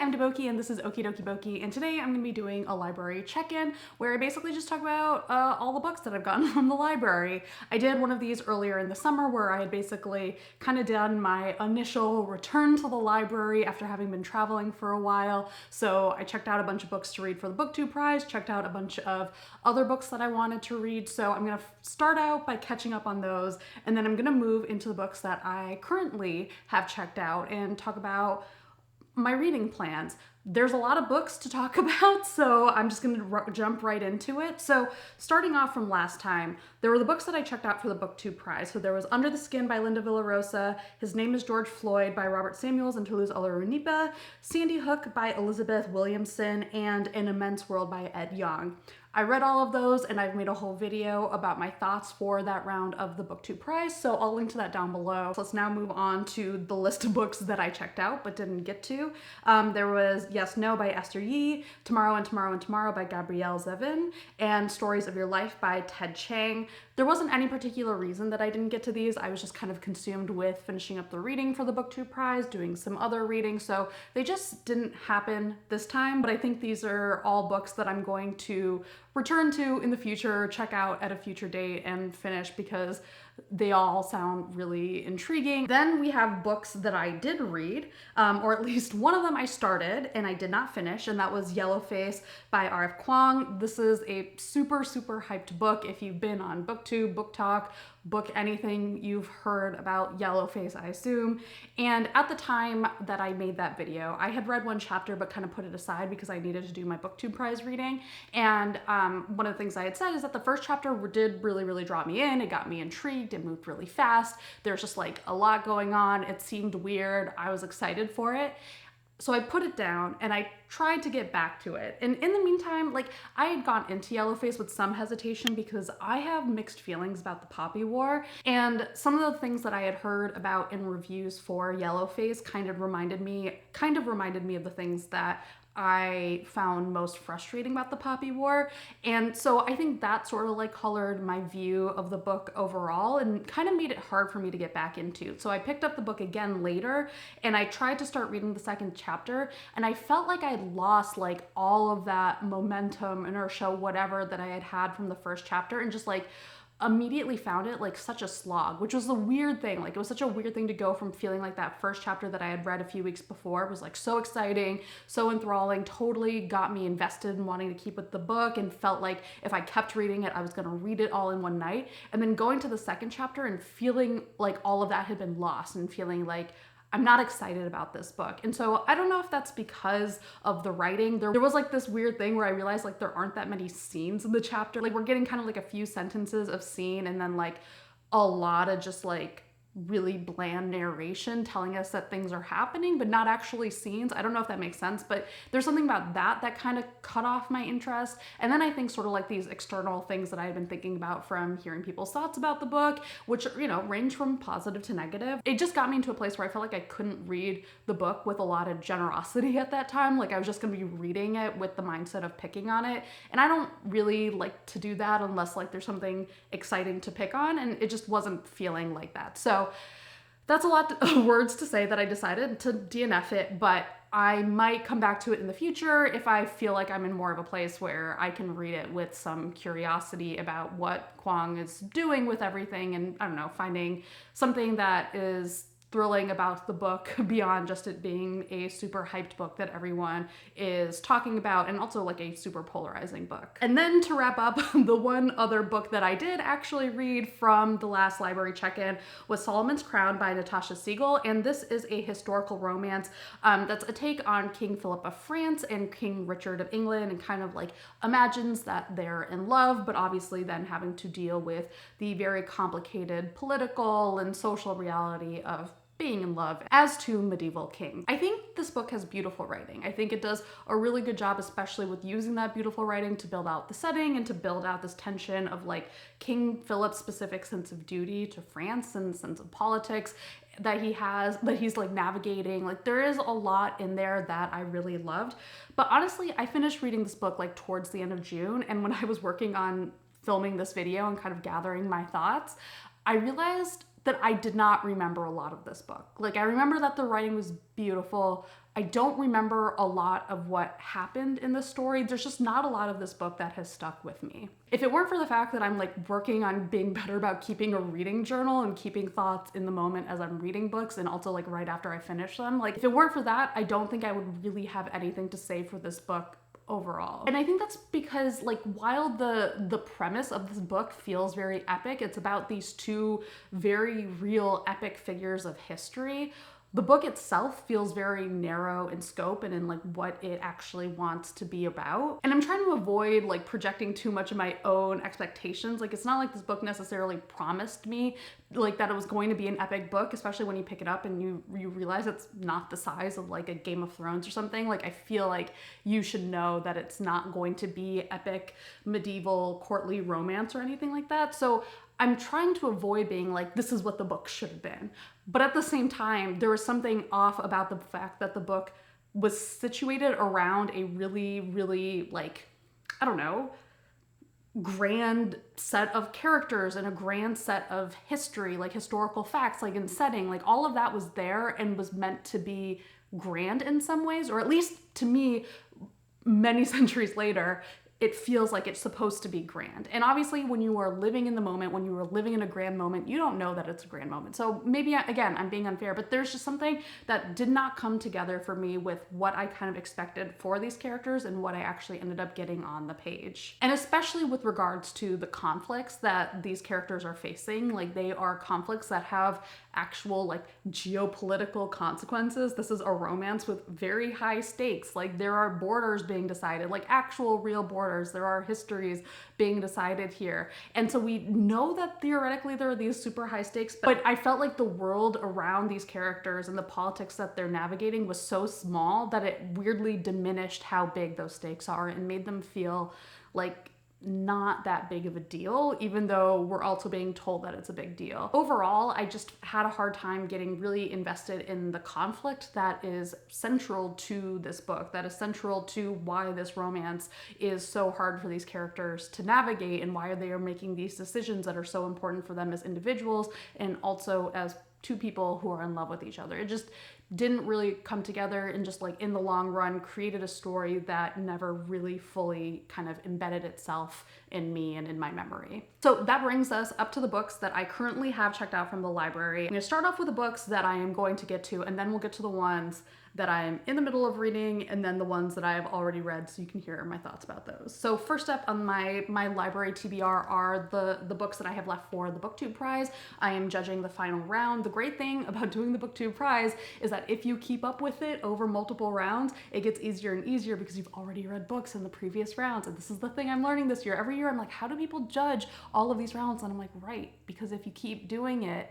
I'm Deboki and this is Okie Dokie Boki, and today I'm going to be doing a library check-in where I basically just talk about all the books that I've gotten from the library. I did one of these earlier in the summer where I had basically kind of done my initial return to the library after having been traveling for a while. So I checked out a bunch of books to read for the BookTube prize, checked out a bunch of other books that I wanted to read. So I'm going to start out by catching up on those, and then I'm going to move into the books that I currently have checked out and talk about my reading plans. There's a lot of books to talk about, so I'm just going to jump right into it. So starting off from last time, there were the books that I checked out for the BookTube prize. So there was Under the Skin by Linda Villarosa, His Name is George Floyd by Robert Samuels and Toulouse Olorunipa, Sandy Hook by Elizabeth Williamson, and An Immense World by Ed Yong. I read all of those and I've made a whole video about my thoughts for that round of the BookTube prize, so I'll link to that down below. So let's now move on to the list of books that I checked out but didn't get to. There was Yes, No by Esther Yee, Tomorrow and Tomorrow and Tomorrow by Gabrielle Zevin, and Stories of Your Life by Ted Chiang. There wasn't any particular reason that I didn't get to these. I was just kind of consumed with finishing up the reading for the BookTube prize, doing some other reading, so they just didn't happen this time. But I think these are all books that I'm going to return to in the future, check out at a future date, and finish because they all sound really intriguing. Then we have books that I did read, or at least one of them I started and I did not finish, and that was Yellowface by R.F. Kuang. This is a super hyped book. If you've been on BookTube, Book Talk, Book Anything, you've heard about Yellowface, I assume. And at the time that I made that video, I had read one chapter but kind of put it aside because I needed to do my BookTube prize reading. And one of the things I had said is that the first chapter did really draw me in. It got me intrigued. It moved really fast. There's just like a lot going on. It seemed weird. I was excited for it. So I put it down and I tried to get back to it. And in the meantime, like, I had gone into Yellowface with some hesitation because I have mixed feelings about the Poppy War. And some of the things that I had heard about in reviews for Yellowface kind of reminded me of the things that I found most frustrating about the Poppy War. And so I think that sort of like colored my view of the book overall and kind of made it hard for me to get back into. So I picked up the book again later and I tried to start reading the second chapter, and I felt like I had lost like all of that momentum, inertia, whatever that I had had from the first chapter, and just like immediately found it like such a slog, which was a weird thing. Like, it was such a weird thing to go from feeling like that first chapter that I had read a few weeks before was like so exciting, so enthralling, totally got me invested in wanting to keep with the book, and felt like if I kept reading it, I was gonna read it all in one night. And then going to the second chapter and feeling like all of that had been lost and feeling like I'm not excited about this book. And so I don't know if that's because of the writing. There was like this weird thing where I realized like there aren't that many scenes in the chapter. Like, we're getting kind of like a few sentences of scene and then like a lot of just like really bland narration telling us that things are happening but not actually scenes. I don't know if that makes sense, but there's something about that kind of cut off my interest. And then I think sort of like these external things that I had been thinking about from hearing people's thoughts about the book, which, you know, range from positive to negative. It just got me into a place where I felt like I couldn't read the book with a lot of generosity at that time. Like, I was just gonna be reading it with the mindset of picking on it, and I don't really like to do that unless like there's something exciting to pick on, and it just wasn't feeling like that. So that's a lot of words to say that I decided to DNF it, but I might come back to it in the future if I feel like I'm in more of a place where I can read it with some curiosity about what Kuang is doing with everything, and, I don't know, finding something that is thrilling about the book beyond just it being a super hyped book that everyone is talking about, and also like a super polarizing book. And then to wrap up, the one other book that I did actually read from the last library check-in was Solomon's Crown by Natasha Siegel, and this is a historical romance that's a take on King Philip of France and King Richard of England, and kind of like imagines that they're in love, but obviously then having to deal with the very complicated political and social reality of being in love as two medieval kings. I think this book has beautiful writing. I think it does a really good job, especially with using that beautiful writing to build out the setting and to build out this tension of like King Philip's specific sense of duty to France and sense of politics that he has, that he's like navigating. Like, there is a lot in there that I really loved. But honestly, I finished reading this book like towards the end of June, and when I was working on filming this video and kind of gathering my thoughts, I realized that I did not remember a lot of this book. Like, I remember that the writing was beautiful. I don't remember a lot of what happened in the story. There's just not a lot of this book that has stuck with me. If it weren't for the fact that I'm like working on being better about keeping a reading journal and keeping thoughts in the moment as I'm reading books and also like right after I finish them, like if it weren't for that, I don't think I would really have anything to say for this book overall. And I think that's because like while the premise of this book feels very epic, it's about these two very real epic figures of history. The book itself feels very narrow in scope and in like what it actually wants to be about. And I'm trying to avoid like projecting too much of my own expectations. Like it's not like this book necessarily promised me like that it was going to be an epic book, especially when you pick it up and you realize it's not the size of like a Game of Thrones or something. Like I feel like you should know that it's not going to be epic medieval courtly romance or anything like that. So I'm trying to avoid being like, this is what the book should have been. But at the same time, there was something off about the fact that the book was situated around a really, really like, I don't know, grand set of characters and a grand set of history, like historical facts, like in setting, like all of that was there and was meant to be grand in some ways, or at least to me, many centuries later, it feels like it's supposed to be grand. And obviously when you are living in the moment, when you are living in a grand moment, you don't know that it's a grand moment. So maybe, again, I'm being unfair, but there's just something that did not come together for me with what I kind of expected for these characters and what I actually ended up getting on the page. And especially with regards to the conflicts that these characters are facing, like they are conflicts that have actual like geopolitical consequences. This is a romance with very high stakes. Like there are borders being decided, like actual real borders. There are histories being decided here. And so we know that theoretically there are these super high stakes, but I felt like the world around these characters and the politics that they're navigating was so small that it weirdly diminished how big those stakes are and made them feel like not that big of a deal, even though we're also being told that it's a big deal. Overall, I just had a hard time getting really invested in the conflict that is central to this book, that is central to why this romance is so hard for these characters to navigate and why they are making these decisions that are so important for them as individuals and also as two people who are in love with each other. It just didn't really come together and just like in the long run created a story that never really fully kind of embedded itself in me and in my memory. So that brings us up to the books that I currently have checked out from the library. I'm gonna start off with the books that I am going to get to, and then we'll get to the ones that I'm in the middle of reading, and then the ones that I have already read so you can hear my thoughts about those. So first up on my library TBR are the books that I have left for the BookTube prize. I am judging the final round. The great thing about doing the BookTube prize is that if you keep up with it over multiple rounds, it gets easier and easier because you've already read books in the previous rounds. And this is the thing I'm learning this year. Every year I'm like, how do people judge all of these rounds? And I'm like, right, because if you keep doing it,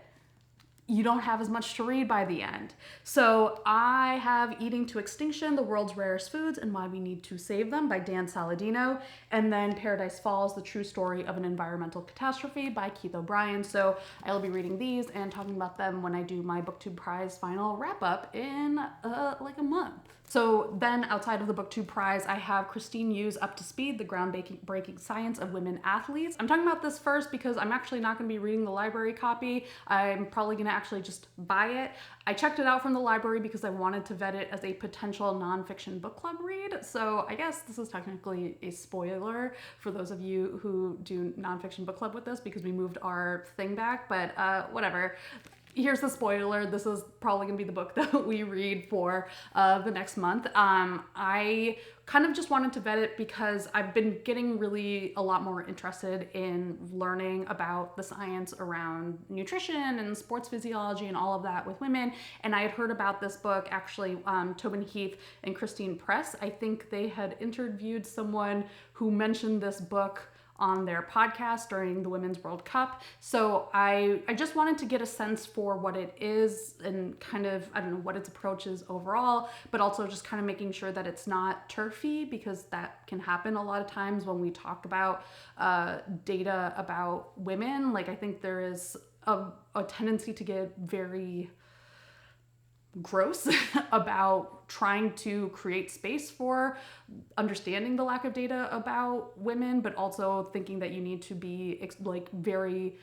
you don't have as much to read by the end. So I have Eating to Extinction, The World's Rarest Foods and Why We Need to Save Them by Dan Saladino, and then Paradise Falls, The True Story of an Environmental Catastrophe by Keith O'Brien. So I'll be reading these and talking about them when I do my BookTube prize final wrap up in like a month. So then outside of the BookTube prize, I have Christine Yu's Up to Speed, The Groundbreaking Science of Women Athletes. I'm talking about this first because I'm actually not gonna be reading the library copy. I'm probably gonna actually just buy it. I checked it out from the library because I wanted to vet it as a potential nonfiction book club read. So I guess this is technically a spoiler for those of you who do nonfiction book club with us because we moved our thing back, but whatever. Here's the spoiler. This is probably gonna be the book that we read for the next month. I kind of just wanted to vet it because I've been getting really a lot more interested in learning about the science around nutrition and sports physiology and all of that with women. And I had heard about this book, actually, Tobin Heath and Christine Press. I think they had interviewed someone who mentioned this book on their podcast during the Women's World Cup. So I just wanted to get a sense for what it is and kind of, I don't know, what its approach is overall, but also just kind of making sure that it's not turfy because that can happen a lot of times when we talk about data about women. Like I think there is a tendency to get very gross about trying to create space for understanding the lack of data about women, but also thinking that you need to be like very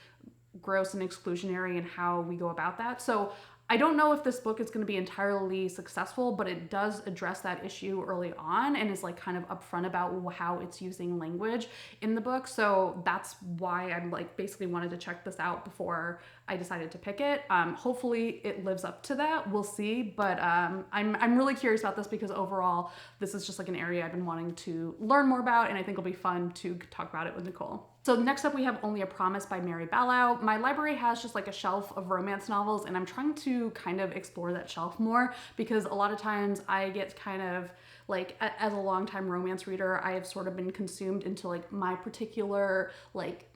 gross and exclusionary in how we go about that. So I don't know if this book is going to be entirely successful, but it does address that issue early on and is like kind of upfront about how it's using language in the book. So that's why I'm like basically wanted to check this out before I decided to pick it. Hopefully it lives up to that. We'll see. But I'm really curious about this because overall, this is just like an area I've been wanting to learn more about, and I think it'll be fun to talk about it with Nicole. So next up we have Only a Promise by Mary Ballow. My library has just like a shelf of romance novels, and I'm trying to kind of explore that shelf more because a lot of times I get kind of like, as a longtime romance reader, I have sort of been consumed into like my particular like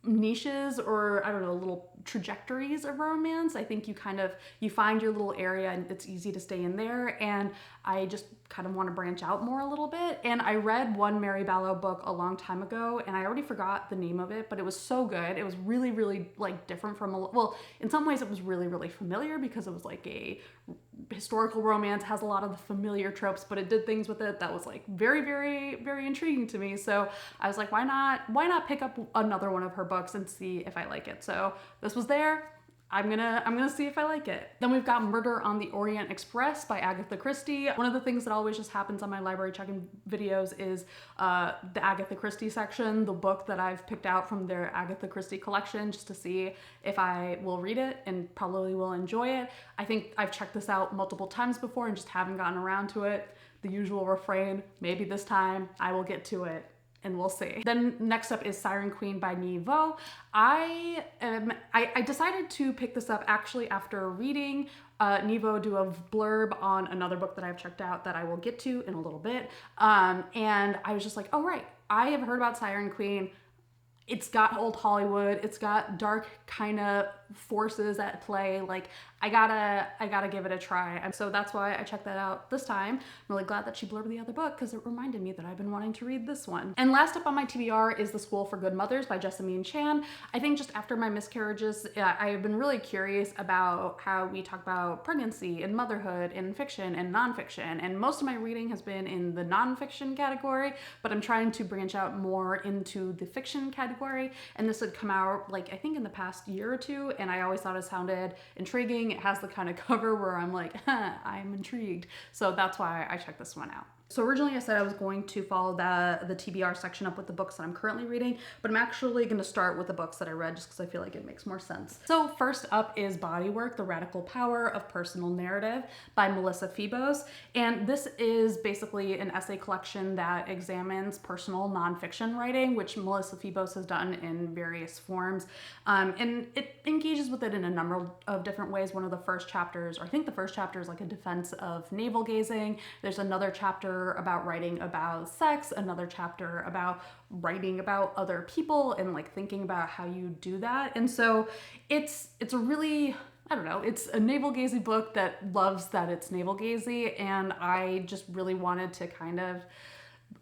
niches, or I don't know, little trajectories of romance. I think you find your little area and it's easy to stay in there, and I just kind of want to branch out more a little bit. And I read one Mary Ballow book a long time ago, and I already forgot the name of it, but it was so good. It was really, really like different from well, in some ways it was really, really familiar because it was like a historical romance, has a lot of the familiar tropes, but it did things with it that was like very, very, very intriguing to me. So I was like, why not pick up another one of her books and see if I like it? So this was there. I'm gonna see if I like it. Then we've got Murder on the Orient Express by Agatha Christie. One of the things that always just happens on my library check-in videos is the Agatha Christie section, the book that I've picked out from their Agatha Christie collection, just to see if I will read it and probably will enjoy it. I think I've checked this out multiple times before and just haven't gotten around to it. The usual refrain, maybe this time I will get to it. And we'll see. Then next up is Siren Queen by Nhi Vo. I decided to pick this up actually after reading Nhi Vo do a blurb on another book that I've checked out that I will get to in a little bit. And I was just like, oh right, I have heard about Siren Queen. It's got old Hollywood. It's got dark kind of forces at play. Like I gotta give it a try. And so that's why I checked that out this time. I'm really glad that she blurbed the other book because it reminded me that I've been wanting to read this one. And last up on my TBR is The School for Good Mothers by Jessamine Chan. I think just after my miscarriages, I have been really curious about how we talk about pregnancy and motherhood in fiction and nonfiction. And most of my reading has been in the nonfiction category, but I'm trying to branch out more into the fiction category. And this had come out like, I think in the past year or two, and I always thought it sounded intriguing. It has the kind of cover where I'm like, I'm intrigued. So that's why I checked this one out. So originally I said I was going to follow the TBR section up with the books that I'm currently reading, but I'm actually going to start with the books that I read just because I feel like it makes more sense. So first up is Bodywork, The Radical Power of Personal Narrative by Melissa Febos. And this is basically an essay collection that examines personal nonfiction writing, which Melissa Febos has done in various forms. And it engages with it in a number of different ways. One of the first chapters, or I think the first chapter, is like a defense of navel gazing. There's another chapter about writing about sex, another chapter about writing about other people and like thinking about how you do that. And so it's a really, I don't know, it's a navel-gazy book that loves that it's navel-gazy, and I just really wanted to kind of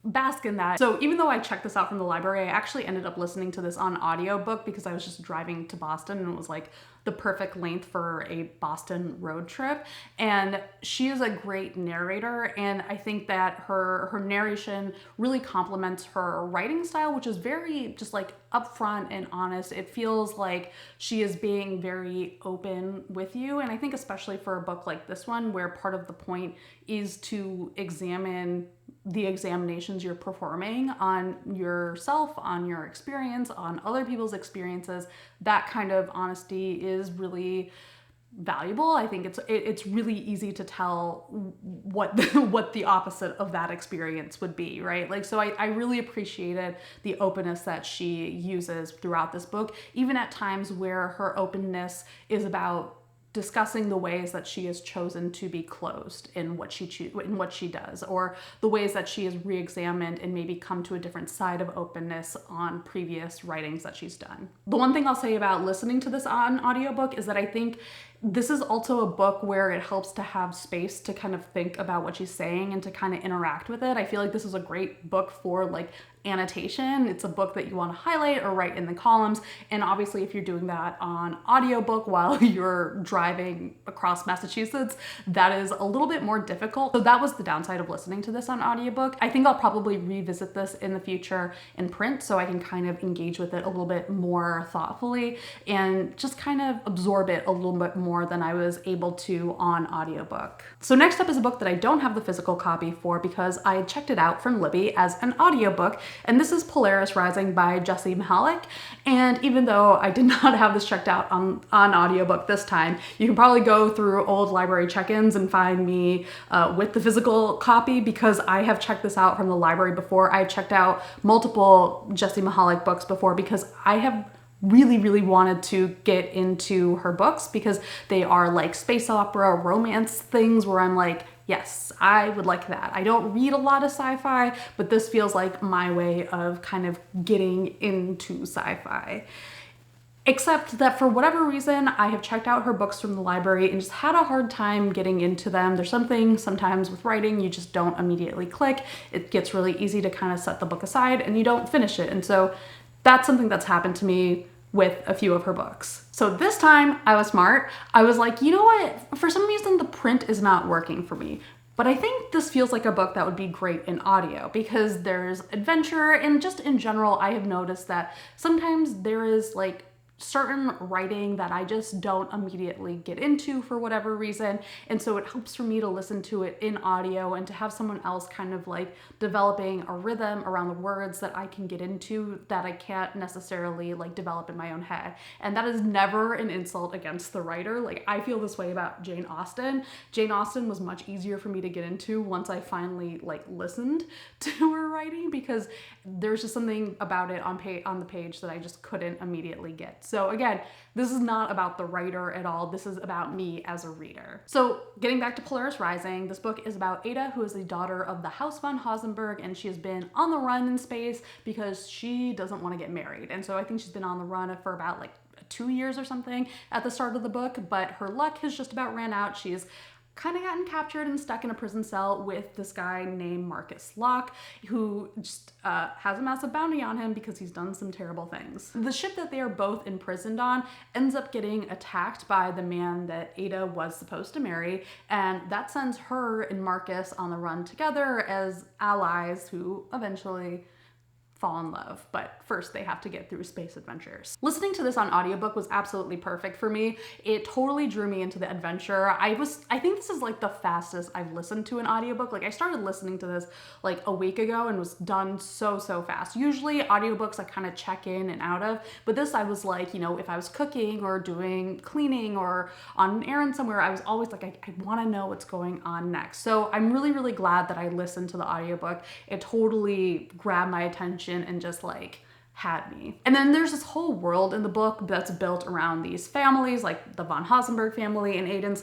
bask in that. So even though I checked this out from the library, I actually ended up listening to this on audiobook because I was just driving to Boston and it was like the perfect length for a Boston road trip. And she is a great narrator, and I think that her narration really complements her writing style, which is very just like upfront and honest. It feels like she is being very open with you, and I think especially for a book like this one where part of the point is to examine the examinations you're performing on yourself, on your experience, on other people's experiences, that kind of honesty is really valuable. I think it's really easy to tell what the opposite of that experience would be, right? Like, so I really appreciated the openness that she uses throughout this book, even at times where her openness is about discussing the ways that she has chosen to be closed in what she does, or the ways that she has re-examined and maybe come to a different side of openness on previous writings that she's done. The one thing I'll say about listening to this on audiobook is that I think this is also a book where it helps to have space to kind of think about what she's saying and to kind of interact with it. I feel like this is a great book for like annotation. It's a book that you want to highlight or write in the columns. And obviously if you're doing that on audiobook while you're driving across Massachusetts, that is a little bit more difficult. So that was the downside of listening to this on audiobook. I think I'll probably revisit this in the future in print so I can kind of engage with it a little bit more thoughtfully and just kind of absorb it a little bit more more than I was able to on audiobook. So next up is a book that I don't have the physical copy for because I checked it out from Libby as an audiobook, and this is Polaris Rising by Jessie Mihalik. And even though I did not have this checked out on audiobook this time, you can probably go through old library check-ins and find me with the physical copy, because I have checked this out from the library before. I've checked out multiple Jessie Mihalik books before because I have really wanted to get into her books, because they are like space opera, romance things where I'm like, yes, I would like that. I don't read a lot of sci-fi, but this feels like my way of kind of getting into sci-fi. Except that for whatever reason, I have checked out her books from the library and just had a hard time getting into them. There's something sometimes with writing, you just don't immediately click. It gets really easy to kind of set the book aside and you don't finish it. And so that's something that's happened to me with a few of her books. So this time I was smart. I was like, you know what? For some reason, the print is not working for me. But I think this feels like a book that would be great in audio, because there's adventure, and just in general, I have noticed that sometimes there is like certain writing that I just don't immediately get into for whatever reason. And so it helps for me to listen to it in audio and to have someone else kind of like developing a rhythm around the words that I can get into that I can't necessarily like develop in my own head. And that is never an insult against the writer. Like, I feel this way about Jane Austen. Jane Austen was much easier for me to get into once I finally like listened to her writing, because there's just something about it on the page that I just couldn't immediately get. So again, this is not about the writer at all. This is about me as a reader. So getting back to Polaris Rising, this book is about Ada, who is the daughter of the House von Hosenberg, and she has been on the run in space because she doesn't want to get married. And so I think she's been on the run for about like 2 years or something at the start of the book, but her luck has just about ran out. She's kind of gotten captured and stuck in a prison cell with this guy named Marcus Locke, who just has a massive bounty on him because he's done some terrible things. The ship that they are both imprisoned on ends up getting attacked by the man that Ada was supposed to marry, and that sends her and Marcus on the run together as allies who eventually fall in love, but first they have to get through space adventures. Listening to this on audiobook was absolutely perfect for me. It totally drew me into the adventure. I think this is like the fastest I've listened to an audiobook. Like, I started listening to this like a week ago and was done so fast. Usually audiobooks I kind of check in and out of, but this I was like, you know, if I was cooking or doing cleaning or on an errand somewhere, I was always like, I want to know what's going on next. So I'm really glad that I listened to the audiobook. It totally grabbed my attention and just like had me. And then there's this whole world in the book that's built around these families, like the von Hosenberg family in Ada's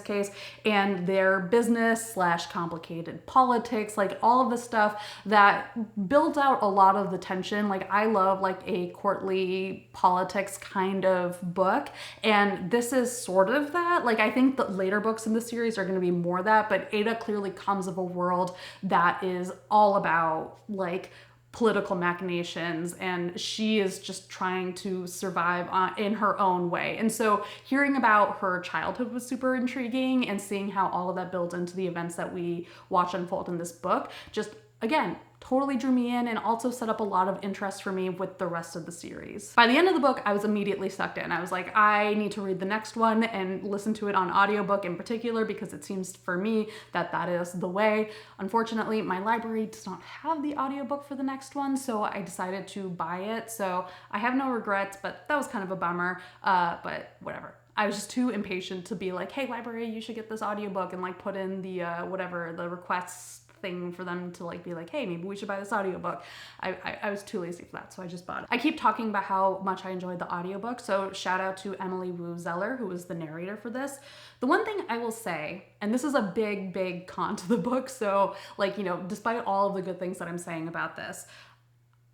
case, and their business / complicated politics, like all of the stuff that builds out a lot of the tension. Like, I love like a courtly politics kind of book, and this is sort of that. Like, I think the later books in the series are going to be more that, but Ada clearly comes of a world that is all about like political machinations, and she is just trying to survive in her own way. And so hearing about her childhood was super intriguing, and seeing how all of that builds into the events that we watch unfold in this book just, again, totally drew me in, and also set up a lot of interest for me with the rest of the series. By the end of the book, I was immediately sucked in. I was like, I need to read the next one and listen to it on audiobook in particular, because it seems for me that that is the way. Unfortunately, my library does not have the audiobook for the next one, so I decided to buy it. So I have no regrets, but that was kind of a bummer, but whatever. I was just too impatient to be like, hey, library, you should get this audiobook, and like put in the whatever, the requests thing for them to like be like, hey, maybe we should buy this audiobook. I was too lazy for that, so I just bought it. I keep talking about how much I enjoyed the audiobook, so shout out to Emily Wu Zeller, who was the narrator for this. The one thing I will say, and this is a big con to the book, so like, you know, despite all of the good things that I'm saying about this,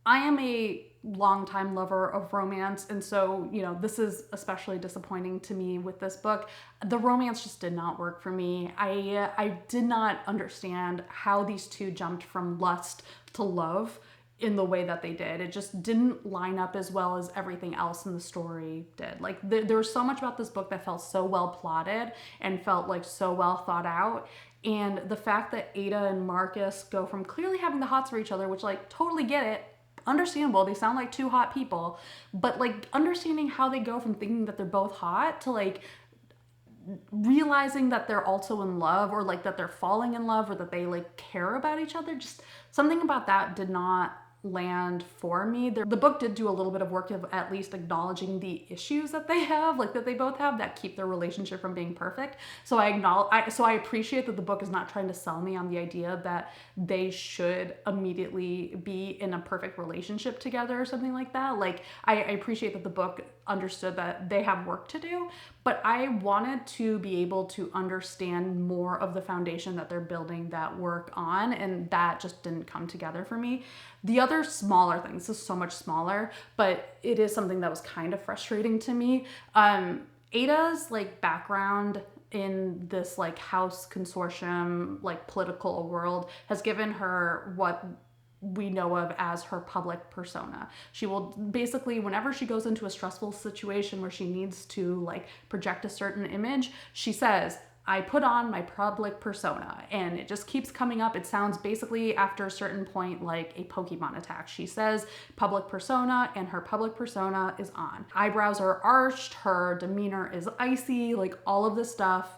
I am a longtime lover of romance, and so, you know, this is especially disappointing to me with this book. The romance just did not work for me. I did not understand how these two jumped from lust to love in the way that they did. It just didn't line up as well as everything else in the story did. Like, there was so much about this book that felt so well plotted and felt like so well thought out. And the fact that Ada and Marcus go from clearly having the hots for each other, which, like, totally get it, understandable, they sound like two hot people, but like understanding how they go from thinking that they're both hot to like realizing that they're also in love, or like that they're falling in love, or that they like care about each other. Just something about that did not land for me. The book did do a little bit of work of at least acknowledging the issues that they have, like that they both have, that keep their relationship from being perfect. So I appreciate that the book is not trying to sell me on the idea that they should immediately be in a perfect relationship together or something like that. Like I appreciate that the book understood that they have work to do, but I wanted to be able to understand more of the foundation that they're building that work on, and that just didn't come together for me. The other smaller things, this is so much smaller, but it is something that was kind of frustrating to me. Ada's like background in this like house consortium, like political world, has given her what we know of as her public persona. She will basically, whenever she goes into a stressful situation where she needs to like project a certain image, she says, I put on my public persona, and it just keeps coming up. It sounds basically after a certain point like a Pokemon attack. She says public persona, and her public persona is on. Eyebrows are arched, her demeanor is icy, like all of this stuff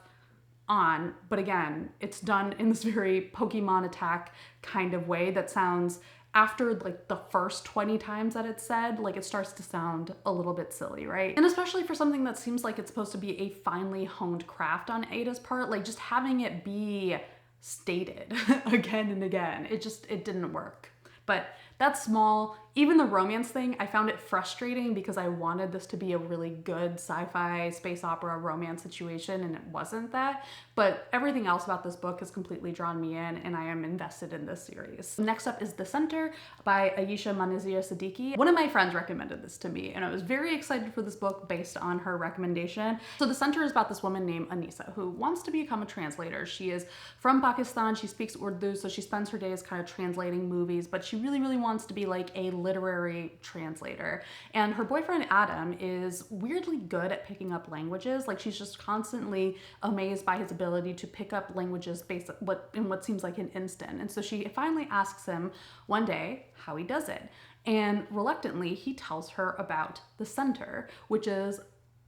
on. But again, it's done in this very Pokemon attack kind of way that sounds, after like the first 20 times that it's said, like it starts to sound a little bit silly, right? And especially for something that seems like it's supposed to be a finely honed craft on Ada's part, like just having it be stated again and again, it didn't work. But that's small. Even the romance thing, I found it frustrating because I wanted this to be a really good sci-fi space opera romance situation, and it wasn't that. But everything else about this book has completely drawn me in, and I am invested in this series. Next up is The Center by Ayesha Manizia Siddiqui. One of my friends recommended this to me, and I was very excited for this book based on her recommendation. So The Center is about this woman named Anisa who wants to become a translator. She is from Pakistan. She speaks Urdu, so she spends her days kind of translating movies, but she really, really wants to be like a literary translator. And her boyfriend Adam is weirdly good at picking up languages. Like she's just constantly amazed by his ability to pick up languages based in what seems like an instant. And so she finally asks him one day how he does it. And reluctantly, he tells her about the Center, which is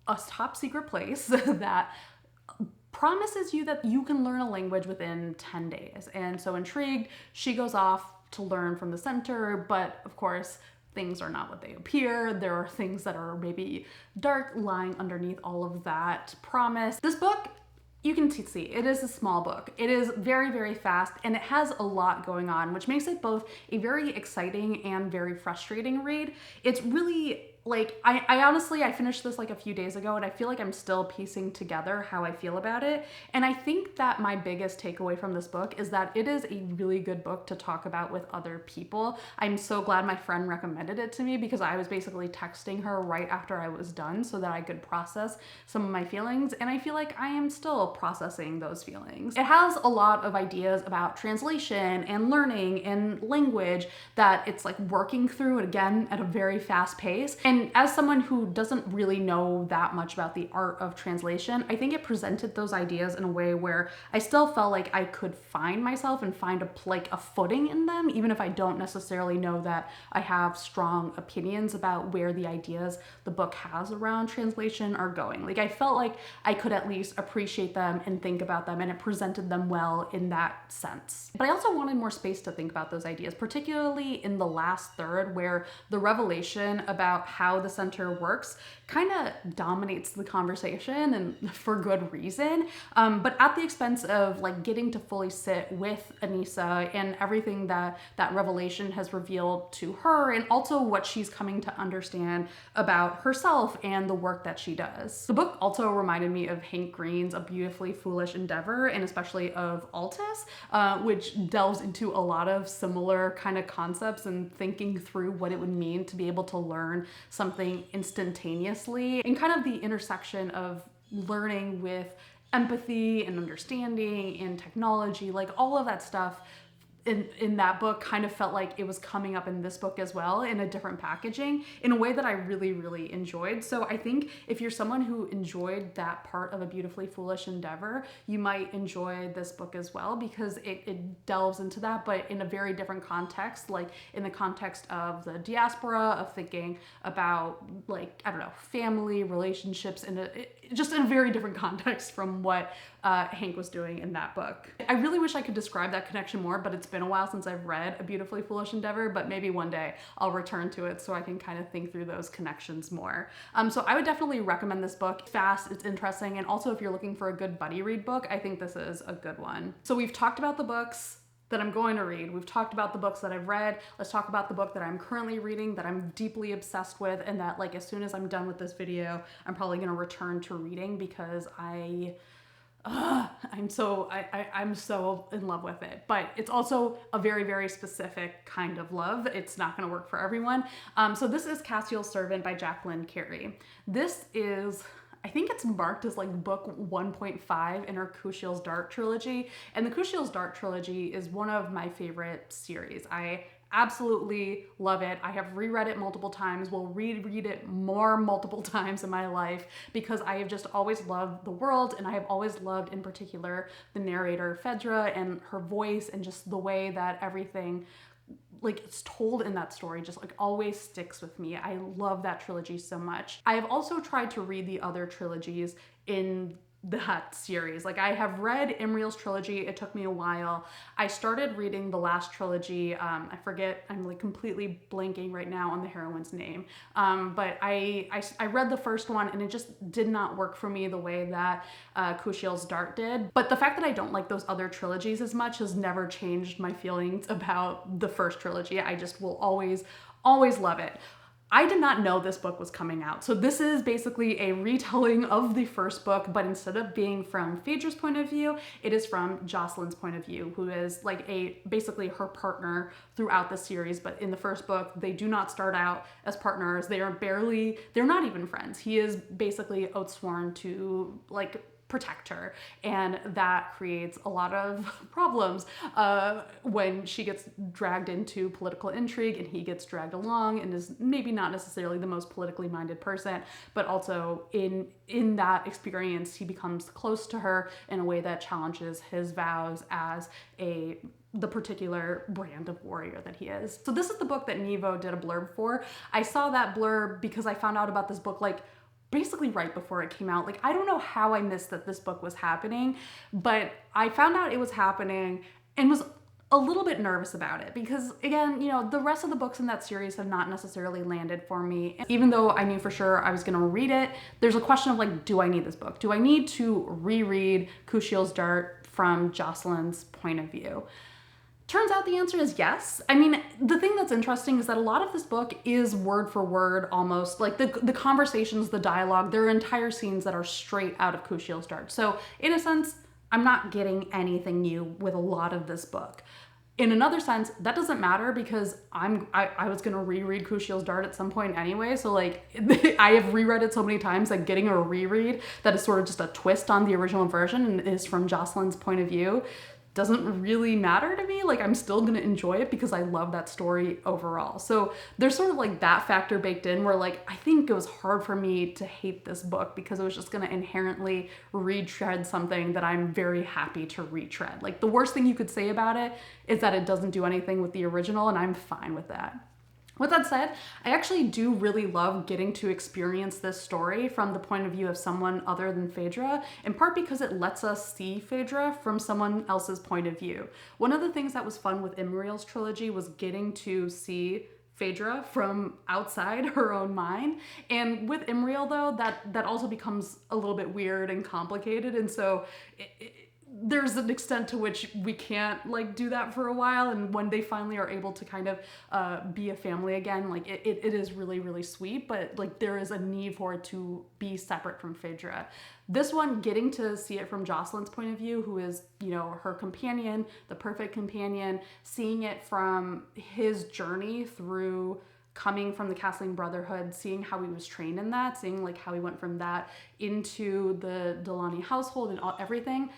a top secret place that promises you that you can learn a language within 10 days. And so intrigued, she goes off to learn from the Center, but of course, things are not what they appear. There are things that are maybe dark lying underneath all of that promise. This book, you can see, it is a small book. It is very, very fast, and it has a lot going on, which makes it both a very exciting and very frustrating read. It's really like, I honestly, I finished this like a few days ago, and I feel like I'm still piecing together how I feel about it. And I think that my biggest takeaway from this book is that it is a really good book to talk about with other people. I'm so glad my friend recommended it to me, because I was basically texting her right after I was done so that I could process some of my feelings. And I feel like I am still processing those feelings. It has a lot of ideas about translation and learning and language that it's like working through, and again, at a very fast pace. And as someone who doesn't really know that much about the art of translation, I think it presented those ideas in a way where I still felt like I could find myself and find a footing in them, even if I don't necessarily know that I have strong opinions about where the ideas the book has around translation are going. Like I felt like I could at least appreciate them and think about them, and it presented them well in that sense. But I also wanted more space to think about those ideas, particularly in the last third, where the revelation about how the Center works kind of dominates the conversation, and for good reason, but at the expense of like getting to fully sit with Anisa and everything that revelation has revealed to her, and also what she's coming to understand about herself and the work that she does. The book also reminded me of Hank Green's A Beautifully Foolish Endeavor, and especially of Altus, which delves into a lot of similar kind of concepts and thinking through what it would mean to be able to learn something instantaneously, and kind of the intersection of learning with empathy and understanding and technology, like all of that stuff in that book kind of felt like it was coming up in this book as well in a different packaging in a way that I really, really enjoyed. So I think if you're someone who enjoyed that part of A Beautifully Foolish Endeavor, you might enjoy this book as well, because it delves into that, but in a very different context, like in the context of the diaspora, of thinking about, like, I don't know, family relationships, just in a very different context from what Hank was doing in that book. I really wish I could describe that connection more, but it's been a while since I've read A Beautifully Foolish Endeavor, but maybe one day I'll return to it so I can kind of think through those connections more. So I would definitely recommend this book. It's fast, it's interesting, and also if you're looking for a good buddy read book, I think this is a good one. So we've talked about the books that I'm going to read. We've talked about the books that I've read. Let's talk about the book that I'm currently reading, that I'm deeply obsessed with, and that, like, as soon as I'm done with this video, I'm probably gonna return to reading, because I'm so in love with it. But it's also a very, very specific kind of love. It's not going to work for everyone. So this is Cassiel's Servant by Jacqueline Carey. This is, I think it's marked as like book 1.5 in her Cassiel's Dart trilogy. And the Cassiel's Dart trilogy is one of my favorite series. I absolutely love it. I have reread it multiple times, will reread it more multiple times in my life, because I have just always loved the world, and I have always loved in particular the narrator Phaedra and her voice, and just the way that everything, like, it's told in that story just like always sticks with me. I love that trilogy so much. I have also tried to read the other trilogies in that series. Like, I have read Imriel's trilogy. It took me a while. I started reading the last trilogy. I forget, I'm like completely blanking right now on the heroine's name. But I read the first one, and it just did not work for me the way that Cassiel's Dart did. But the fact that I don't like those other trilogies as much has never changed my feelings about the first trilogy. I just will always love it. I did not know this book was coming out. So this is basically a retelling of the first book, but instead of being from Phaedra's point of view, it is from Jocelyn's point of view, who is like basically her partner throughout the series. But in the first book, they do not start out as partners. They're not even friends. He is basically oathsworn to, like, protect her, and that creates a lot of problems when she gets dragged into political intrigue, and he gets dragged along and is maybe not necessarily the most politically minded person, but also in that experience he becomes close to her in a way that challenges his vows as the particular brand of warrior that he is. So this is the book that Nevo did a blurb for. I saw that blurb because I found out about this book like basically right before it came out. Like, I don't know how I missed that this book was happening, but I found out it was happening and was a little bit nervous about it, because again, you know, the rest of the books in that series have not necessarily landed for me. Even though I knew for sure I was gonna read it, there's a question of like, do I need this book? Do I need to reread Cassiel's Dart from Jocelyn's point of view? Turns out the answer is yes. I mean, the thing that's interesting is that a lot of this book is word for word almost. Like the conversations, the dialogue, there are entire scenes that are straight out of Cassiel's Dart. So in a sense, I'm not getting anything new with a lot of this book. In another sense, that doesn't matter, because I was gonna reread Cassiel's Dart at some point anyway. So like, I have reread it so many times that getting a reread that is sort of just a twist on the original version and is from Jocelyn's point of view doesn't really matter to me. Like, I'm still gonna enjoy it because I love that story overall. So there's sort of like that factor baked in where, like, I think it was hard for me to hate this book because it was just gonna inherently retread something that I'm very happy to retread. Like, the worst thing you could say about it is that it doesn't do anything with the original, and I'm fine with that. With that said, I actually do really love getting to experience this story from the point of view of someone other than Phaedra, in part because it lets us see Phaedra from someone else's point of view. One of the things that was fun with Imriel's trilogy was getting to see Phaedra from outside her own mind. And with Imriel, though, that also becomes a little bit weird and complicated. And so there's an extent to which we can't like do that for a while, and when they finally are able to kind of be a family again, like it is really, really sweet, but like there is a need for it to be separate from Phaedra. This one, getting to see it from Jocelyn's point of view, who is, you know, her companion, the perfect companion, seeing it from his journey through coming from the Castling Brotherhood, seeing how he was trained in that, seeing like how he went from that into the Delany household and everything.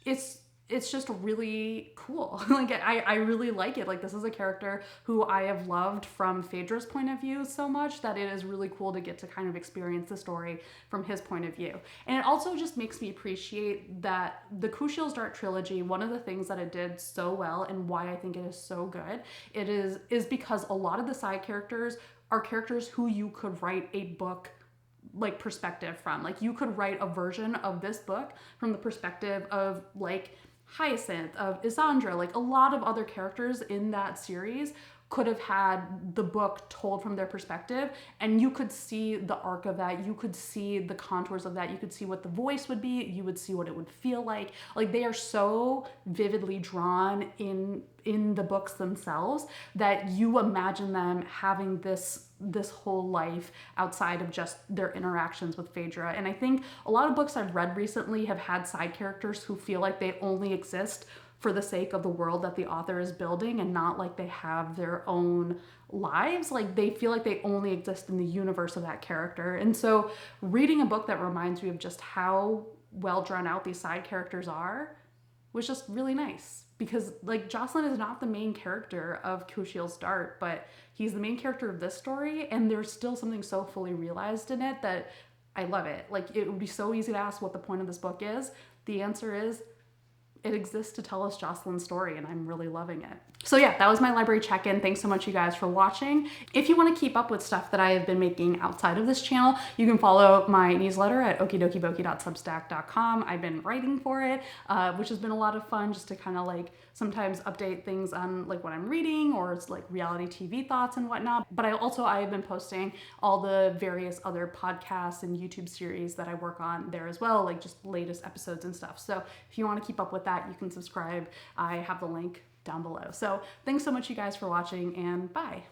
It's it's just really cool. Like I really like it. Like this is a character who I have loved from Phaedra's point of view so much that it is really cool to get to kind of experience the story from his point of view. And it also just makes me appreciate that the Cassiel's Dark trilogy, one of the things that it did so well and why I think it is so good, it is because a lot of the side characters are characters who you could write a book like perspective from. Like you could write a version of this book from the perspective of like Hyacinth, of Isandra, like a lot of other characters in that series could have had the book told from their perspective, and you could see the arc of that, you could see the contours of that, you could see what the voice would be, you would see what it would feel like they are so vividly drawn in the books themselves that you imagine them having this whole life outside of just their interactions with Phaedra. And I think a lot of books I've read recently have had side characters who feel like they only exist for the sake of the world that the author is building and not like they have their own lives. Like they feel like they only exist in the universe of that character. And so reading a book that reminds me of just how well drawn out these side characters are was just really nice. Because like Jocelyn is not the main character of Cassiel's Dark, but he's the main character of this story, and there's still something so fully realized in it that I love it. Like it would be so easy to ask what the point of this book is. The answer is it exists to tell us Jocelyn's story, and I'm really loving it. So yeah, that was my library check-in. Thanks so much, you guys, for watching. If you want to keep up with stuff that I have been making outside of this channel, you can follow my newsletter at okidokiboki.substack.com. I've been writing for it, which has been a lot of fun just to kind of like sometimes update things on like what I'm reading or it's like reality TV thoughts and whatnot. But I have been posting all the various other podcasts and YouTube series that I work on there as well, like just latest episodes and stuff. So if you want to keep up with that, you can subscribe. I have the link down below. So thanks so much, you guys, for watching, and bye.